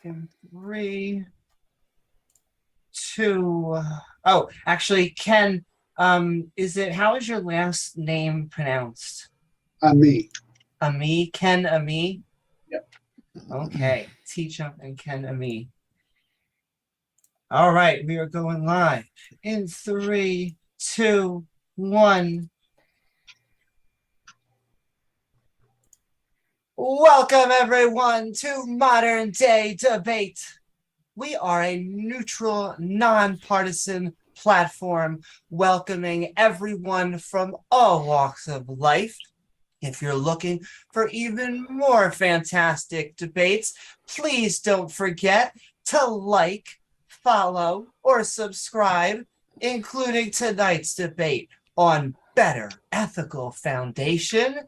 In three, two. Oh, actually, Ken, how is your last name pronounced? Ammi. Ammi? Ken Ammi? Yep. Okay. TJump and Ken Ammi. All right, we are going live in three, two, one. Welcome, everyone, to Modern Day Debate. We are a neutral, nonpartisan platform welcoming everyone from all walks of life. If you're looking for even more fantastic debates, please don't forget to like, follow, or subscribe, including tonight's debate on better ethical foundation,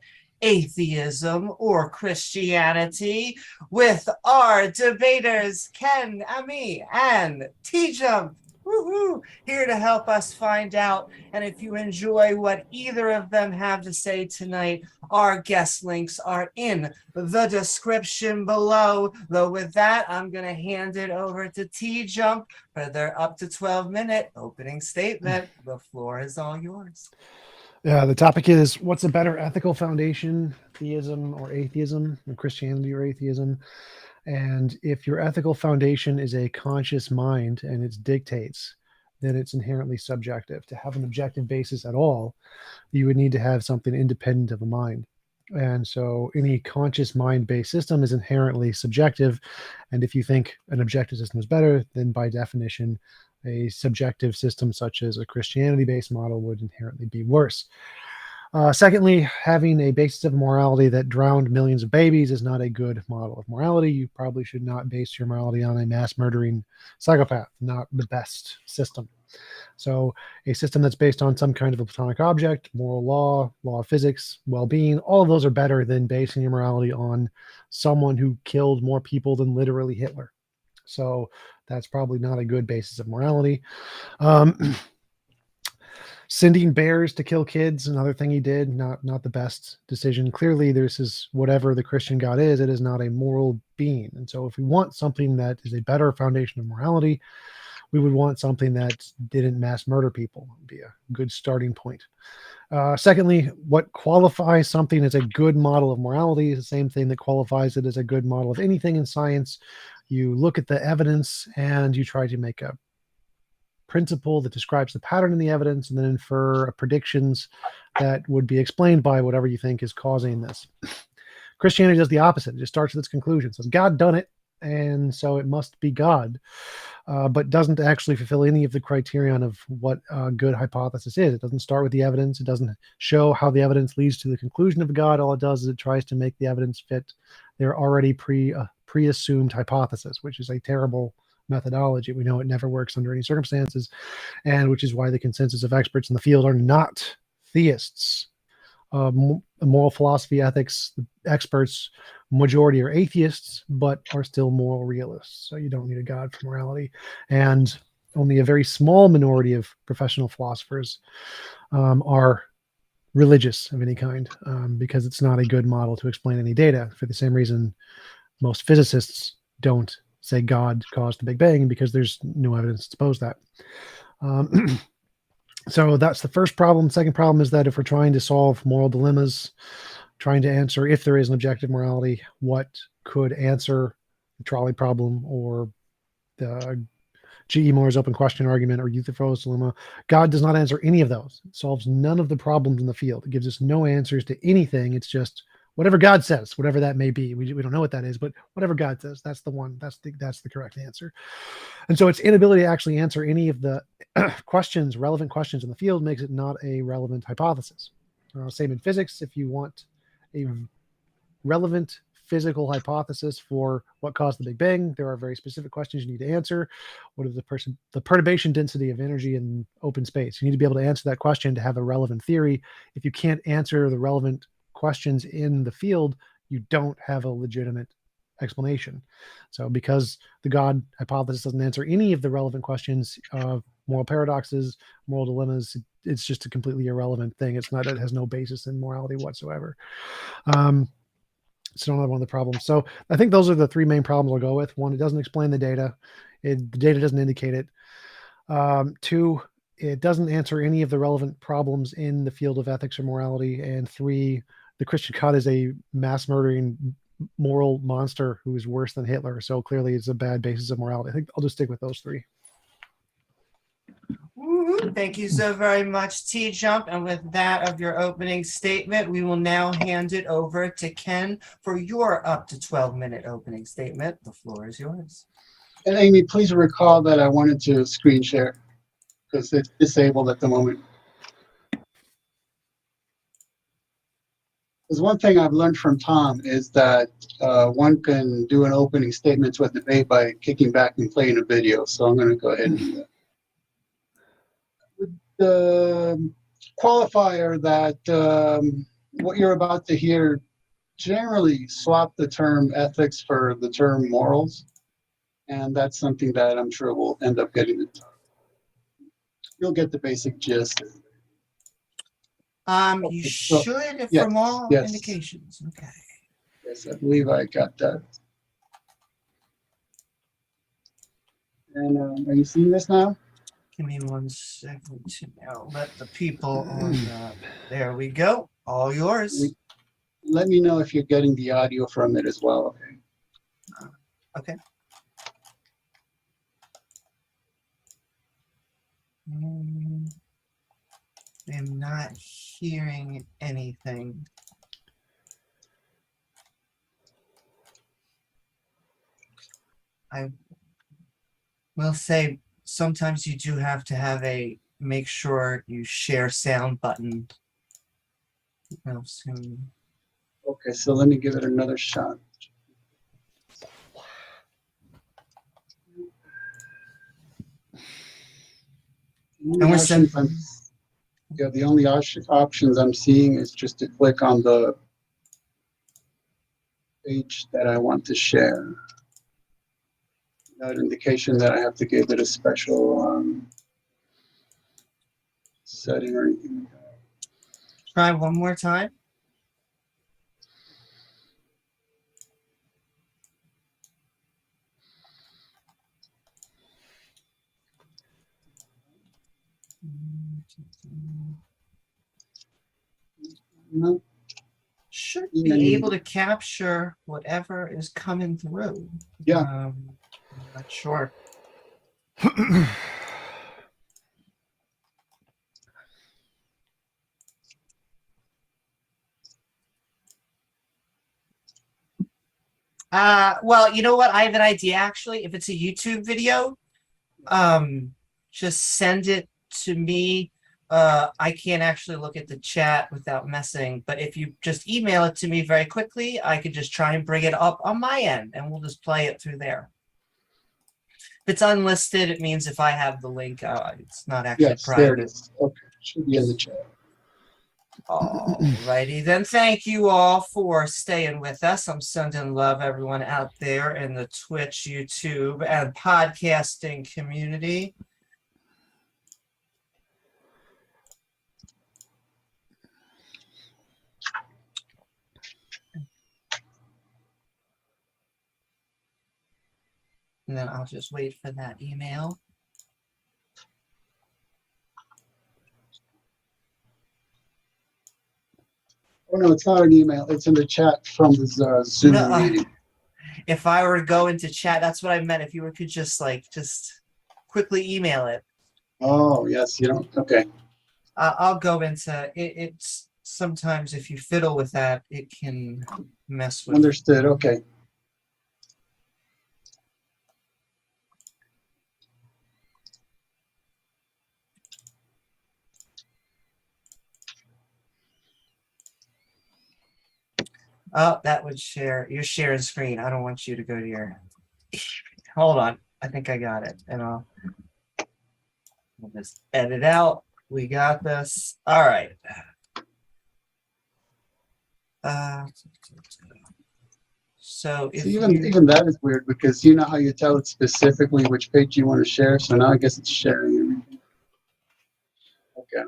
atheism, or Christianity with our debaters, Ken, Ammi, and TJump. Woohoo! Here to help us find out. And if you enjoy what either of them have to say tonight, our guest links are in the description below. Though with that, I'm going to hand it over to TJump for their up to 12-minute opening statement. The floor is all yours. Yeah, the topic is, what's a better ethical foundation, theism or atheism, or Christianity or atheism? And if your ethical foundation is a conscious mind and it dictates, then it's inherently subjective. To have an objective basis at all, you would need to have something independent of a mind. And so any conscious mind-based system is inherently subjective. And if you think an objective system is better, then by definition, a subjective system such as a Christianity-based model would inherently be worse. Secondly, having a basis of morality that drowned millions of babies is not a good model of morality. You probably should not base your morality on a mass murdering psychopath, not the best system. So a system that's based on some kind of a platonic object, moral law, law of physics, well-being, all of those are better than basing your morality on someone who killed more people than literally Hitler. So that's probably not a good basis of morality. Sending bears to kill kids, another thing he did, not the best decision. Clearly, this is whatever the Christian God is, it is not a moral being. And so if we want something that is a better foundation of morality, we would want something that didn't mass murder people. It would be a good starting point. Secondly, what qualifies something as a good model of morality is the same thing that qualifies it as a good model of anything in science. You look at the evidence and you try to make a principle that describes the pattern in the evidence and then infer predictions that would be explained by whatever you think is causing this. Christianity does the opposite. It just starts with its conclusion. It says God done it, and so it must be God, but doesn't actually fulfill any of the criterion of what a good hypothesis is. It doesn't start with the evidence. It doesn't show how the evidence leads to the conclusion of God. All it does is it tries to make the evidence fit their already pre-assumed hypothesis, which is a terrible methodology. We know it never works under any circumstances, and which is why the consensus of experts in the field are not theists. Moral philosophy, ethics, the experts, majority are atheists, but are still moral realists. So you don't need a God for morality. And only a very small minority of professional philosophers are religious of any kind, because it's not a good model to explain any data. For the same reason, most physicists don't say God caused the Big Bang, because there's no evidence to suppose that. So that's the first problem. Second problem is that if we're trying to solve moral dilemmas, trying to answer if there is an objective morality, what could answer the trolley problem or the G.E. Moore's open question argument or Euthyphro's dilemma, God does not answer any of those. It solves none of the problems in the field. It gives us no answers to anything. It's just whatever God says, whatever that may be. We don't know what that is, but whatever God says, that's the one. That's the correct answer. And so its inability to actually answer any of the relevant questions in the field makes it not a relevant hypothesis. Same in physics. If you want a relevant physical hypothesis for what caused the Big Bang, there are very specific questions you need to answer. What is the perturbation density of energy in open space? You need to be able to answer that question to have a relevant theory. If you can't answer the relevant questions in the field, you don't have a legitimate explanation. So because the God hypothesis doesn't answer any of the relevant questions of moral paradoxes, moral dilemmas, it's just a completely irrelevant thing. It has no basis in morality whatsoever. Still another one of the problems. So I think those are the three main problems I'll go with. One, it doesn't explain the data. The data doesn't indicate it. Two, it doesn't answer any of the relevant problems in the field of ethics or morality. And three, the Christian God is a mass murdering moral monster who is worse than Hitler. So clearly it's a bad basis of morality. I think I'll just stick with those three. Thank you so very much, TJump. And with that of your opening statement, we will now hand it over to Ken for your up to 12-minute opening statement. The floor is yours. And Amy, please recall that I wanted to screen share because it's disabled at the moment. There's one thing I've learned from Tom is that one can do an opening statement to a debate by kicking back and playing a video. So I'm going to go ahead and do that. With the qualifier that what you're about to hear generally swap the term ethics for the term morals. And that's something that I'm sure we'll end up getting into. You'll get the basic gist. You should, from all indications. Okay. Yes, I believe I got that. And are you seeing this now? Give me 1 second to now let the people on the... There we go. All yours. Let me know if you're getting the audio from it as well. Okay. Okay. I'm not hearing anything. I will say sometimes you do have to have a make sure you share sound button. Okay, so let me give it another shot. And we're the only options I'm seeing is just to click on the page that I want to share. That indication that I have to give it a special setting or anything. Try one more time. No. Should be able to capture whatever is coming through. Yeah. I'm not sure. Well, you know what? I have an idea actually. If it's a YouTube video, just send it to me. I can't actually look at the chat without messing, but if you just email it to me very quickly, I could just try and bring it up on my end and we'll just play it through there. If it's unlisted, it means if I have the link, it's not actually private. There it is. Okay, should be in the chat. Alrighty then, thank you all for staying with us. I'm sending love everyone out there in the Twitch, YouTube, and podcasting community. And then I'll just wait for that email. Oh, no, it's not an email. It's in the chat from the Zoom meeting. If I were to go into chat, that's what I meant. If you could just quickly email it. Oh, yes, you don't. Okay. I'll go into it. It's sometimes if you fiddle with that, it can mess with. Understood. Okay. Oh, that would share. You're sharing screen. I don't want you to go to your. Hold on. I think I got it. And I'll just edit out. We got this. All right. So if even that is weird because you know how you tell it specifically which page you want to share. So now I guess it's sharing everything. Okay.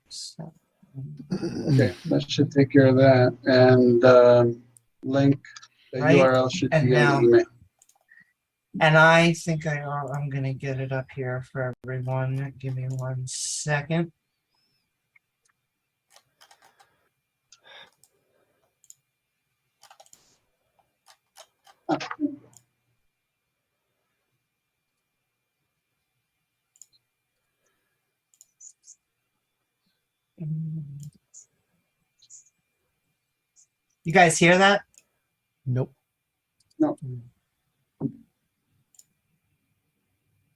So Okay, that should take care of that. And link, the Right, URL should and be in the now- email. And I think I'm going to get it up here for everyone. Give me 1 second. You guys hear that? Nope. No.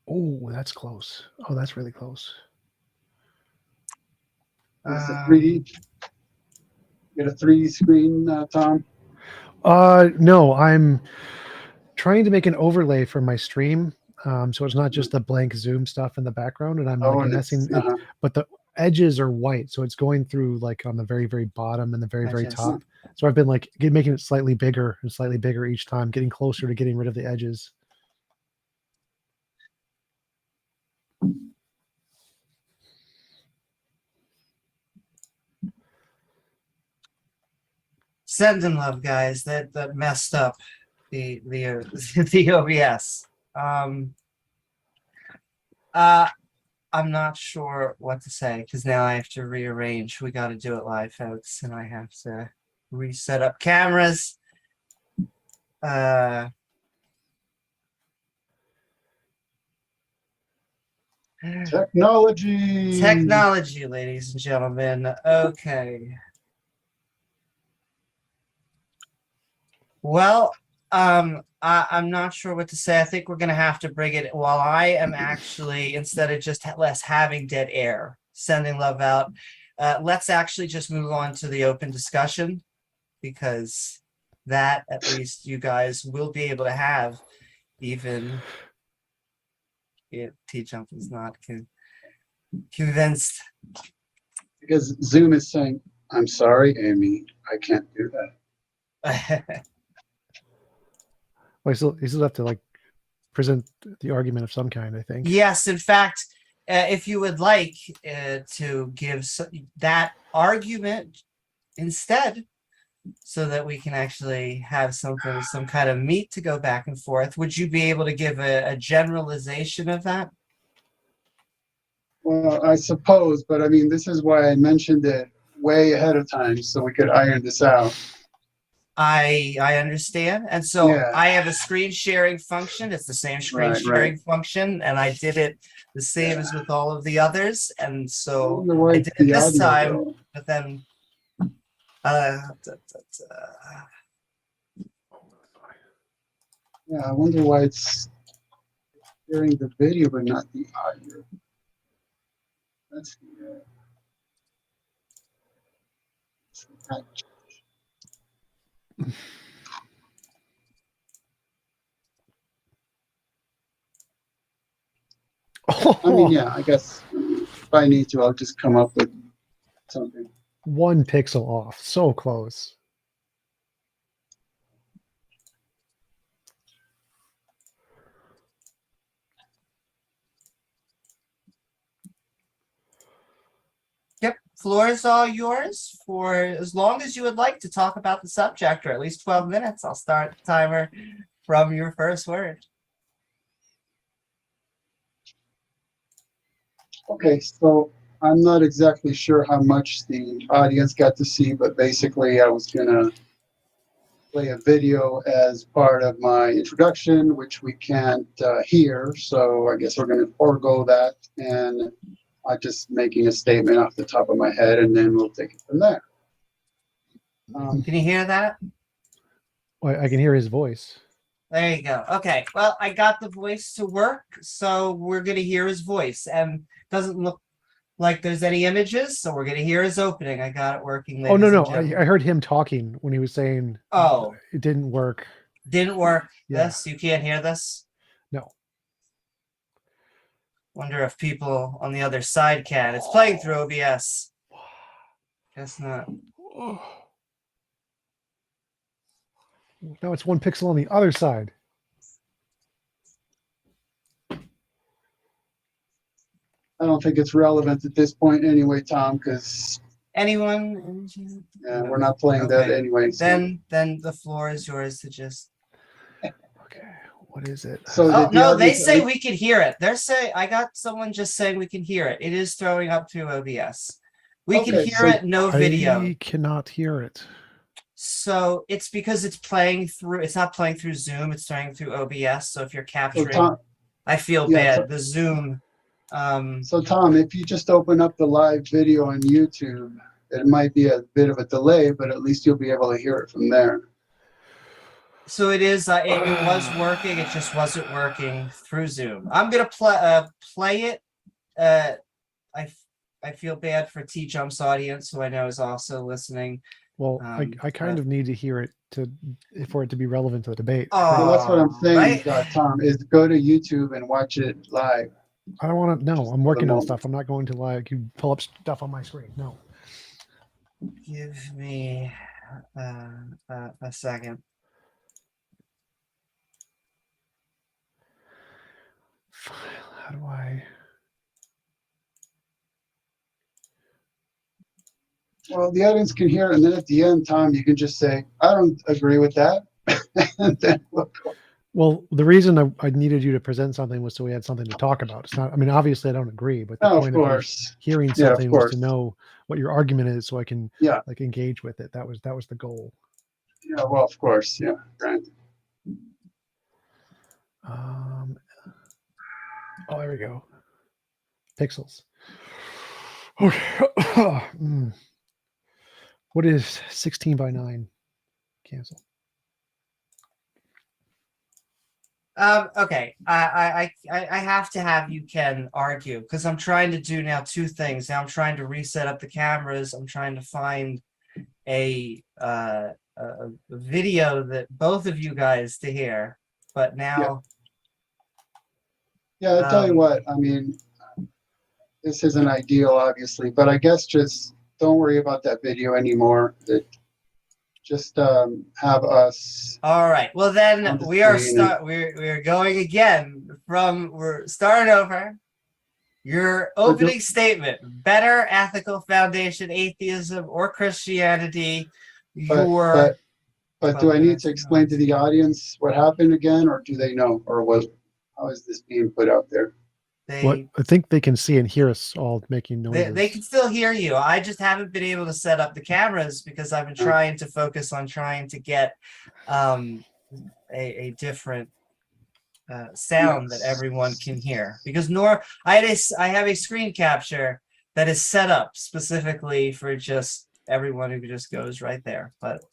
Oh, that's close. Oh, that's really close. Is it 3D? Get a 3D screen, Tom? No, I'm trying to make an overlay for my stream. So it's not just the blank Zoom stuff in the background, and I'm like messing it, but the edges are white, so it's going through like on the very, very bottom and the very, very top. So I've been like making it slightly bigger and slightly bigger each time, getting closer to getting rid of the edges. Sending love, guys. That messed up the the OBS. I'm not sure what to say because now I have to rearrange. We got to do it live, folks, and I have to reset up cameras. Technology, ladies and gentlemen. Okay. Well, I'm not sure what to say. I think we're going to have to bring it while I am actually, instead of just less having dead air, sending love out. Let's actually just move on to the open discussion, because that at least you guys will be able to have, even if TJump is not convinced. because Zoom is saying, I'm sorry, Amy, I can't do that. Well, you still have to like present the argument of some kind, I think. Yes, in fact, if you would like to give that argument instead, so that we can actually have some kind of meat to go back and forth, would you be able to give a generalization of that? Well, I suppose, but I mean, this is why I mentioned it way ahead of time, so we could iron this out. I understand, and so Yeah. I have a screen sharing function. It's the same screen sharing function, and I did it the same as with all of the others, and so I did it this time. But then, yeah, I wonder why it's sharing the video but not the audio. That's I mean, yeah, I guess if I need to, I'll just come up with something. 1 pixel off, so close. yep, floor is all yours for as long as you would like to talk about the subject, or at least 12 minutes. I'll start the timer from your first word. Okay, so I'm not exactly sure how much the audience got to see, but basically I was gonna play a video as part of my introduction, which we can't hear, so I guess we're gonna forego that, and I'm just making a statement off the top of my head, and then we'll take it from there. Can you hear that? Well, I can hear his voice. There you go. Okay. Well, I got the voice to work, so we're going to hear his voice. And doesn't look like there's any images, so we're going to hear his opening. I got it working. Oh, no. I heard him talking when he was saying, oh, it didn't work. Didn't work. Yeah. This? You can't hear this? No. Wonder if people on the other side can. It's playing through OBS. Guess not. Now it's 1 pixel on the other side. I don't think it's relevant at this point anyway, Tom, because Anyone? Yeah, we're not playing that Okay. anyway. So, Then the floor is yours to just. Okay, what is it? So Oh did the no, they audience- say we can hear it. They're saying I got someone just saying we can hear it. It is throwing up through OBS. We can Okay, hear so it, no video. I cannot hear it. So it's because it's playing through. It's not playing through Zoom. It's playing through OBS. So if you're So capturing, Tom, I feel Yeah, bad. The Zoom. so Tom, if you just open up the live video on YouTube, it might be a bit of a delay, but at least you'll be able to hear it from there. So it is. It was working. It just wasn't working through Zoom. I'm gonna play it. I feel bad for TJump's audience, who I know is also listening. Well, I kind of need to hear it for it to be relevant to the debate. So that's what I'm saying, Right? Tom, is go to YouTube and watch it live. I don't want to. No, I'm working on moment. stuff. I'm not going to like you pull up stuff on my screen. No. Give me a second. File. How do I? Well, the audience can hear it, and then at the end, Tom, you can just say, I don't agree with that. And then we'll go. Well, the reason I needed you to present something was so we had something to talk about. It's not. I mean, obviously, I don't agree, but the No, of point course. hearing Yeah, of something was to course. know what your argument is, so I can Yeah. like engage with it. That was the goal. Yeah, well, of course. Yeah, granted. Oh, there we go. Pixels. Okay. What is 16 by 9? Cancel. Okay. I have to have you, Ken, argue because I'm trying to do now two things. Now I'm trying to reset up the cameras. I'm trying to find a video that both of you guys to hear. But now, Yeah, I'll tell you what, I mean, this isn't ideal, obviously, but I guess just don't worry about that video anymore. Just have us. all right. Well, then On the we are screen we're going again we're starting over. Your opening statement: better ethical foundation, atheism or Christianity. But do I need to explain to the audience what happened again, or do they know, or how is this being put out there? What I think they can see and hear us all making noises. They can still hear you. I just haven't been able to set up the cameras because I've been trying to focus on trying to get a different sound that everyone can hear. Because I have a screen capture that is set up specifically for just everyone who just goes right there. But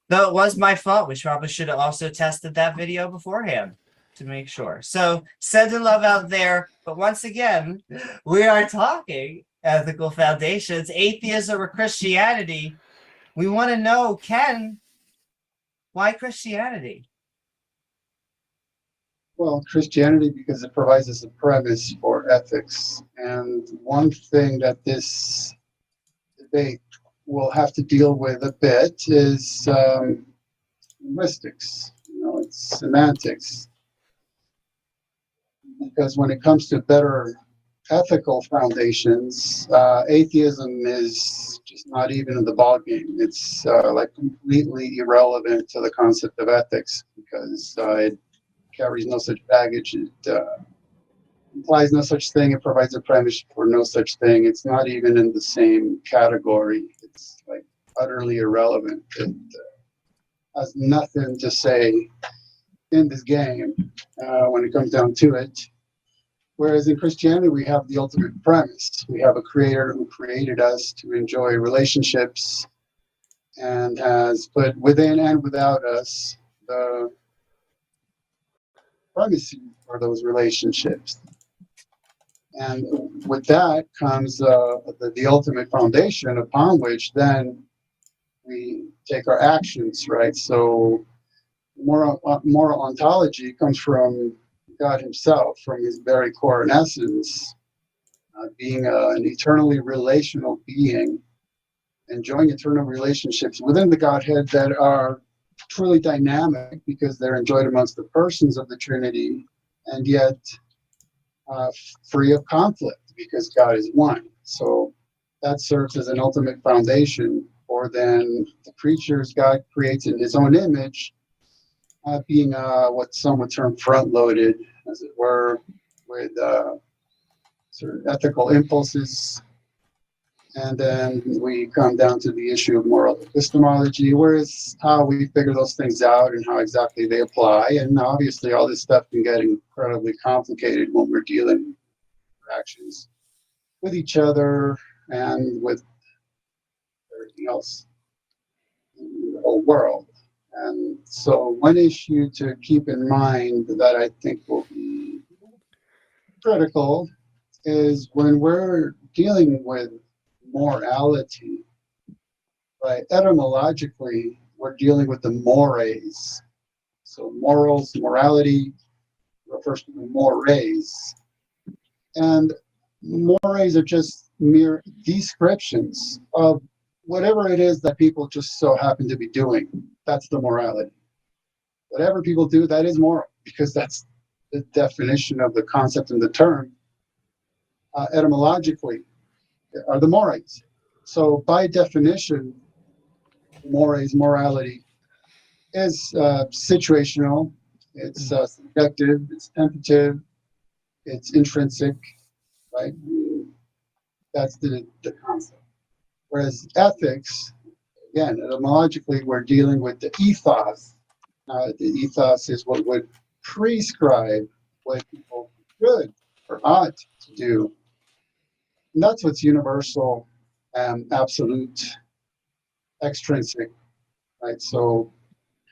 though it was my fault, we probably should have also tested that video beforehand to make sure. So sending love out there. But once again, we are talking ethical foundations, atheism or Christianity. We want to know, Ken, why Christianity? Well, Christianity, because it provides us a premise for ethics. And one thing that this debate will have to deal with a bit is linguistics. It's semantics. Because when it comes to better ethical foundations, atheism is just not even in the ballgame. It's like completely irrelevant to the concept of ethics because it carries no such baggage. It implies no such thing. It provides a premise for no such thing. It's not even in the same category. It's like utterly irrelevant. It has nothing to say in this game when it comes down to it. Whereas in Christianity, we have the ultimate premise. We have a creator who created us to enjoy relationships and has put within and without us the primacy for those relationships. And with that comes the ultimate foundation upon which then we take our actions, right? So moral ontology comes from God himself, from his very core and essence, being an eternally relational being, enjoying eternal relationships within the Godhead that are truly dynamic because they're enjoyed amongst the persons of the Trinity, and yet free of conflict because God is one. So that serves as an ultimate foundation, or then the creatures God creates in his own image, being what some would term front-loaded, as it were, with certain ethical impulses. And then we come down to the issue of moral epistemology, whereas how we figure those things out and how exactly they apply. And obviously all this stuff can get incredibly complicated when we're dealing with interactions with each other and with everything else in the whole world. And so one issue to keep in mind that I think will be critical is when we're dealing with morality, right? Etymologically, we're dealing with the mores. So morals, morality refers to the mores. And mores are just mere descriptions of whatever it is that people just so happen to be doing. That's the morality. Whatever people do, that is moral, because that's the definition of the concept and the term. Etymologically, are the mores. So by definition, mores, morality, is situational, it's subjective, it's tentative, it's intrinsic, right? That's the concept. Whereas ethics, again, etymologically, we're dealing with the ethos. The ethos is what would prescribe what people should or ought to do. And that's what's universal, absolute, extrinsic, right? So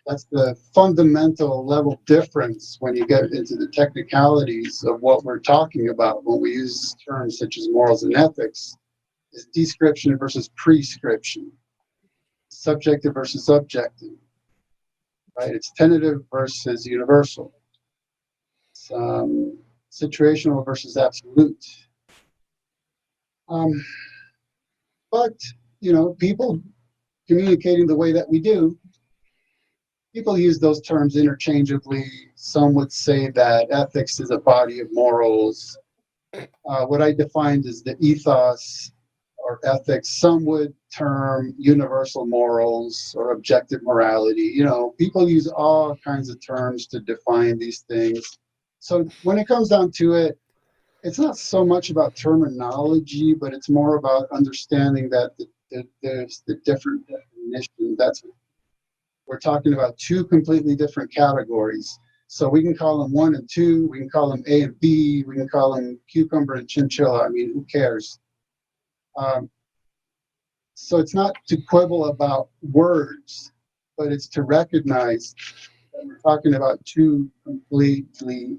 that's the fundamental level difference when you get into the technicalities of what we're talking about when we use terms such as morals and ethics, is description versus prescription, subjective versus objective, right? It's tentative versus universal. It's situational versus absolute. But, people communicating the way that we do, people use those terms interchangeably. Some would say that ethics is a body of morals. What I defined as the ethos or ethics, some would term universal morals or objective morality. People use all kinds of terms to define these things. So when it comes down to it, it's not so much about terminology, but it's more about understanding that there's the different definitions. That's we're talking about two completely different categories. So we can call them 1 and 2. We can call them A and B. We can call them cucumber and chinchilla. I mean, who cares? So it's not to quibble about words, but it's to recognize that we're talking about two completely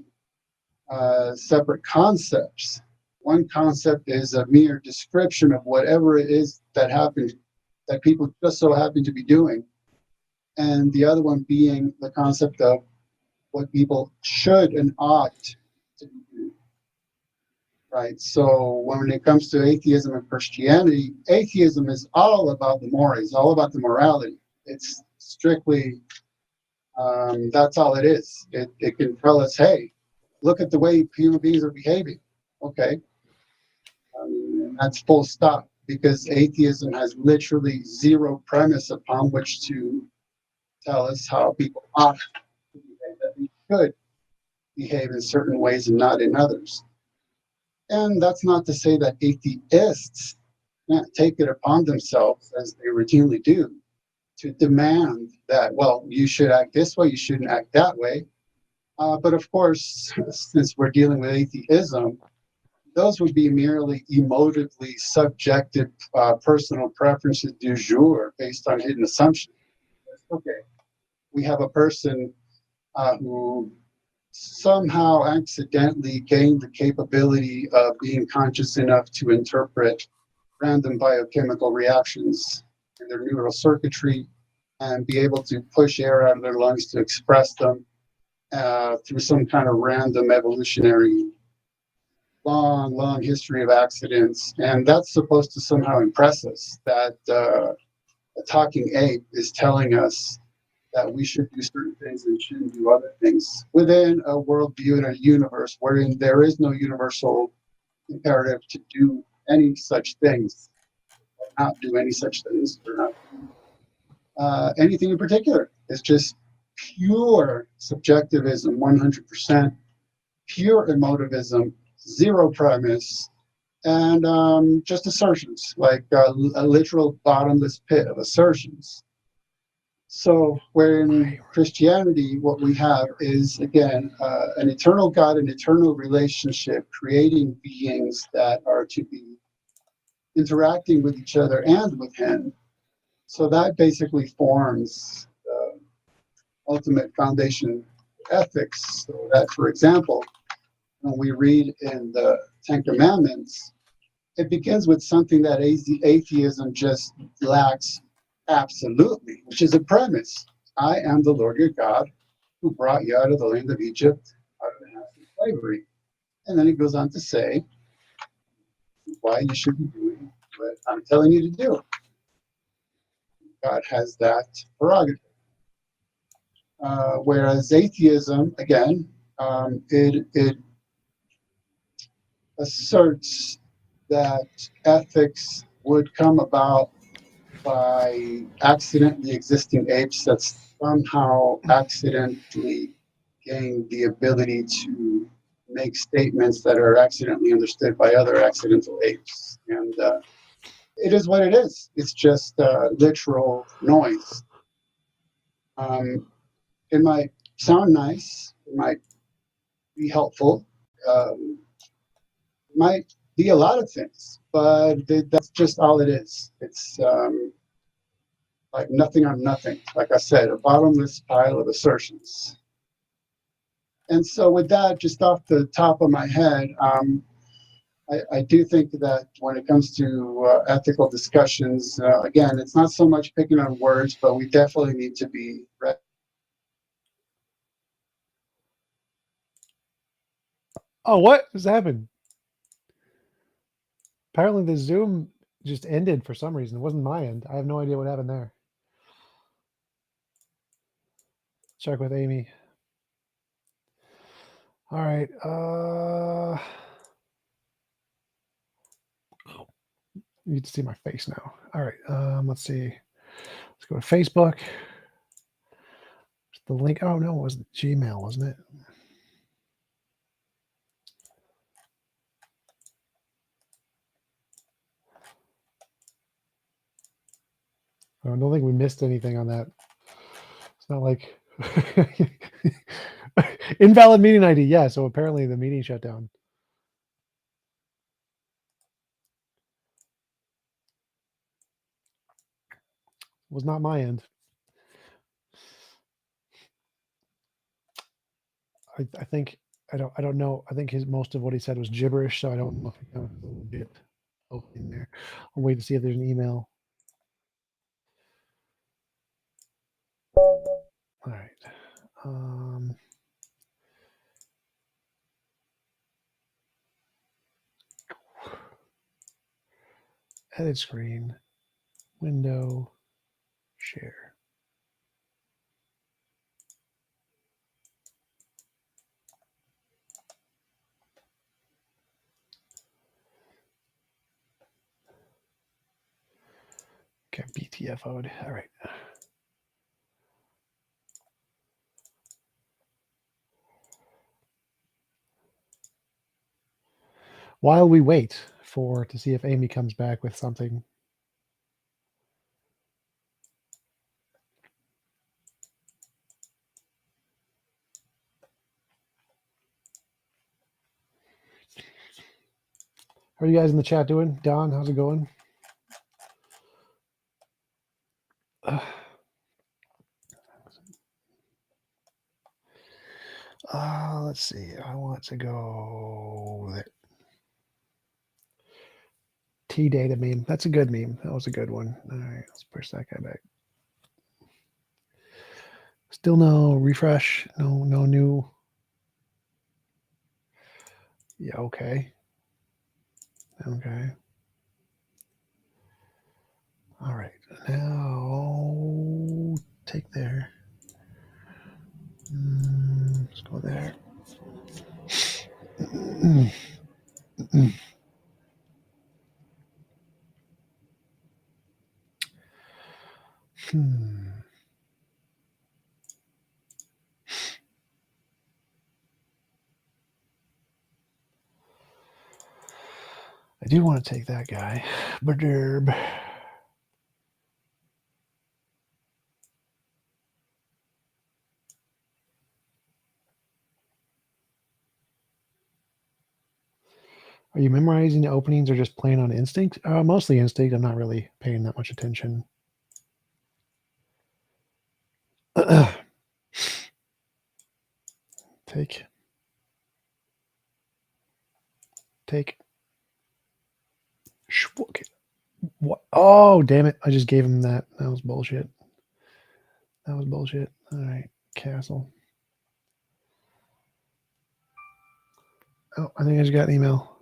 separate concepts. One concept is a mere description of whatever it is that happened, that people just so happen to be doing. And the other one being the concept of what people should and ought to do. Right. So when it comes to atheism and Christianity, atheism is all about the mores, all about the morality. It's strictly, that's all it is. It can tell us, hey, look at the way human beings are behaving. Okay. That's full stop, because atheism has literally zero premise upon which to tell us how people ought to behave, that we should behave in certain ways and not in others. And that's not to say that atheists can't take it upon themselves, as they routinely do, to demand that, well, you should act this way, you shouldn't act that way. But of course, since we're dealing with atheism, those would be merely emotively subjective personal preferences du jour based on hidden assumptions. Okay, we have a person who somehow accidentally gained the capability of being conscious enough to interpret random biochemical reactions in their neural circuitry and be able to push air out of their lungs to express them through some kind of random evolutionary long history of accidents. And that's supposed to somehow impress us, that a talking ape is telling us that we should do certain things and shouldn't do other things within a worldview and a universe wherein there is no universal imperative to do any such things. not do any such things. We're not anything in particular. It's just pure subjectivism, 100%, pure emotivism, zero premise, and just assertions, like a literal bottomless pit of assertions. So where in Christianity, what we have is, again, an eternal God, an eternal relationship, creating beings that are to be interacting with each other and with him. So that basically forms the ultimate foundation of ethics. So that, for example, when we read in the Ten Commandments, it begins with something that atheism just lacks absolutely, which is a premise. I am the Lord your God who brought you out of the land of Egypt, out of the house of slavery. And then it goes on to say why you should be doing what I'm telling you to do. God has that prerogative. Whereas atheism, again, it asserts that ethics would come about by accidentally existing apes that somehow accidentally gain the ability to make statements that are accidentally understood by other accidental apes. And it is what it is. It's just literal noise. It might sound nice. It might be helpful. Might be a lot of things, but that's just all it is. It's like nothing on nothing. Like I said, a bottomless pile of assertions. And so with that, just off the top of my head, I do think that when it comes to ethical discussions, again, it's not so much picking on words, but we definitely need to be ready. Oh, what has happened? Apparently the Zoom just ended for some reason. It wasn't my end. I have no idea what happened there. Check with Amy. All right. You need to see my face now. All right. Let's see. Let's go to Facebook. The link. Oh no, it was Gmail, wasn't it? I don't think we missed anything on that. It's not like invalid meeting ID. Yeah, so apparently the meeting shut down. It was not my end. I think I don't know. I think most of what he said was gibberish, so I don't know if he kind of get open there. I'll wait to see if there's an email. All right. Edit screen, window, share. Okay, BTFO'd. All right. While we wait to see if Amy comes back with something. How are you guys in the chat doing? Don, how's it going? Let's see. I want to go there. T-data meme. That's a good meme. That was a good one. All right, let's push that guy back. Still no refresh. No new. Yeah, okay. Okay. All right. Now take there. Let's go there. I do want to take that guy. Berderb. Are you memorizing the openings or just playing on instinct? Mostly instinct. I'm not really paying that much attention. Take. Okay. What? Oh, damn it. I just gave him that. That was bullshit. All right. Castle. Oh, I think I just got an email.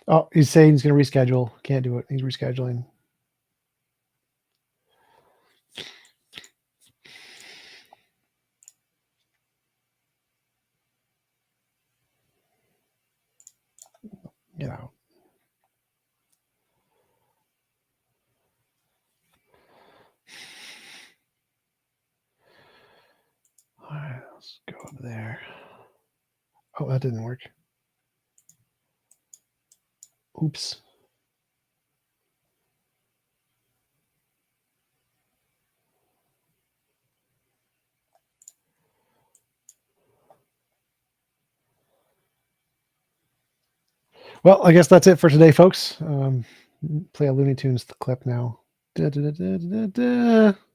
Oh, he's saying he's going to reschedule. Can't do it. He's rescheduling. Get out. All right, let's go over there. Oh, that didn't work. Oops. Well, I guess that's it for today, folks. Play a Looney Tunes clip now. Da, da, da, da, da, da.